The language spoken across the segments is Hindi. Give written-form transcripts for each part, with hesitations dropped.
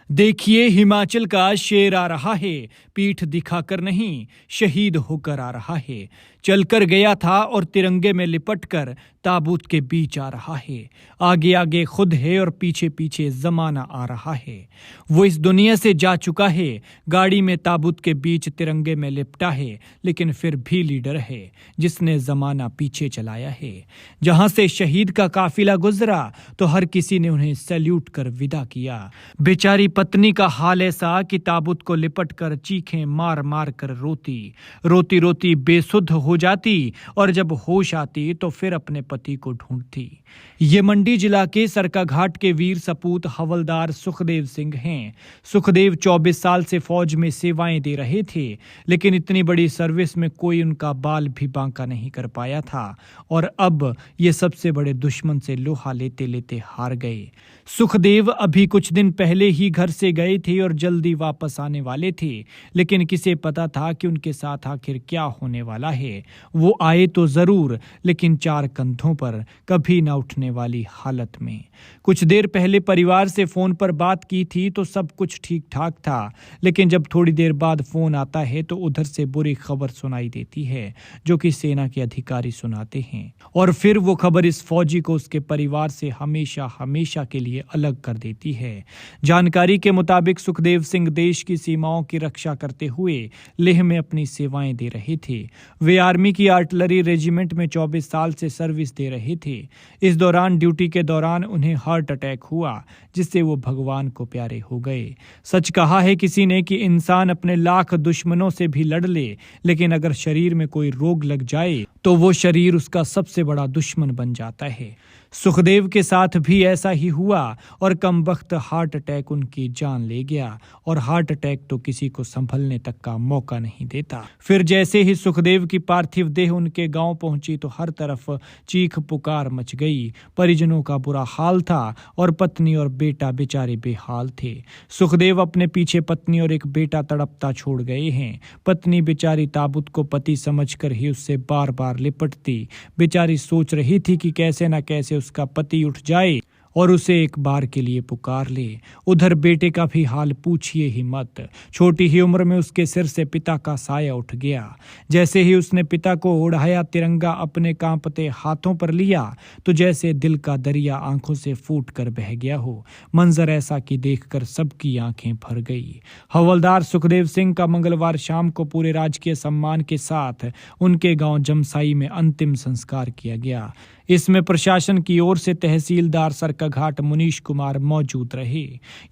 देखिए हिमाचल का शेर आ रहा है, पीठ दिखाकर नहीं शहीद होकर आ रहा है। चलकर गया था और तिरंगे में लिपटकर ताबूत के बीच आ रहा है। आगे आगे खुद है और पीछे पीछे जमाना आ रहा है। वो इस दुनिया से जा चुका है, गाड़ी में ताबूत के बीच तिरंगे में लिपटा है, लेकिन फिर भी लीडर है जिसने जमाना पीछे चलाया है। जहां से शहीद का काफिला गुजरा तो हर किसी ने उन्हें सैल्यूट कर विदा किया। बेचारी पत्नी का हाल ऐसा कि ताबूत को लिपट कर चीखें मार मार कर रोती रोती रोती बेसुध हो जाती, और जब होश आती तो फिर अपने पति को ढूंढती। ये मंडी जिला के सरकाघाट के वीर सपूत हवलदार सुखदेव सिंह हैं। सुखदेव 24 साल से फौज में सेवाएं दे रहे थे, लेकिन इतनी बड़ी सर्विस में कोई उनका बाल भी बांका नहीं कर पाया था, और अब ये सबसे बड़े दुश्मन से लोहा लेते लेते हार गए। सुखदेव अभी कुछ दिन पहले ही घर से गए थे और जल्दी वापस आने वाले थे, लेकिन किसे पता था कि उनके साथ आखिर क्या होने वाला है। वो आए तो जरूर, लेकिन 4 कंधों पर, कभी न उठने वाली हालत में। कुछ देर पहले परिवार से फोन पर बात की थी तो सब कुछ ठीक ठाक था, लेकिन जब थोड़ी देर बाद फोन आता है तो उधर से बुरी खबर सुनाई देती है, जो कि सेना के अधिकारी सुनाते हैं, और फिर वो खबर इस फौजी को उसके परिवार से हमेशा हमेशा के लिए अलग कर देती है। जानकारी के मुताबिक सुखदेव सिंह देश की सीमाओं की रक्षा करते हुए लेह में अपनी सेवाएं दे रहे थे। वे आर्मी की आर्टिलरी रेजिमेंट में 24 साल से सर्विस दे रहे थे। इस दौरान ड्यूटी के दौरान उन्हें हार्ट अटैक हुआ, जिससे वो भगवान को प्यारे हो गए। सच कहा है किसी ने कि इंसान अपने लाख दुश्मनों से भी लड़ ले, लेकिन अगर शरीर में कोई रोग लग जाए तो वो शरीर उसका सबसे बड़ा दुश्मन बन जाता है। सुखदेव के साथ भी ऐसा ही हुआ, और कमबख्त हार्ट अटैक उनकी जान ले गया, और हार्ट अटैक तो किसी को संभलने तक का मौका नहीं देता। फिर जैसे ही सुखदेव की पार्थिव देह उनके गांव पहुंची तो हर तरफ चीख पुकार मच गई। परिजनों का बुरा हाल था, और पत्नी और बेटा बेचारे बेहाल थे। सुखदेव अपने पीछे पत्नी और एक बेटा तड़पता छोड़ गए हैं। पत्नी बेचारी ताबूत को पति समझकर ही उससे बार बार लिपटती। बेचारी सोच रही थी कि कैसे न कैसे उसका पति उठ जाए और उसे एक बार के लिए पुकार ले। उधर बेटे का भी हाल पूछिए ही मत। छोटी ही उम्र में उसके सिर से पिता का साया उठ गया। जैसे ही उसने पिता को उड़ाया, तिरंगा अपने कांपते हाथों पर लिया, तो जैसे दिल का दरिया आंखों से फूट कर बह गया हो। मंजर ऐसा कि देखकर सबकी आंखें भर गई। हवलदार सुखदेव सिंह का मंगलवार शाम को पूरे राजकीय सम्मान के साथ उनके गांव जमसाई में अंतिम संस्कार किया गया। इसमें प्रशासन की ओर से तहसीलदार सरकाघाट मुनीश कुमार मौजूद रहे।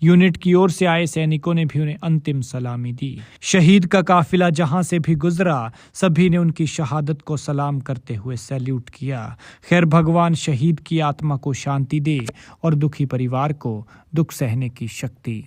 यूनिट की ओर से आए सैनिकों ने भी उन्हें अंतिम सलामी दी। शहीद का काफिला जहां से भी गुजरा, सभी ने उनकी शहादत को सलाम करते हुए सैल्यूट किया। खैर, भगवान शहीद की आत्मा को शांति दे और दुखी परिवार को दुख सहने की शक्ति।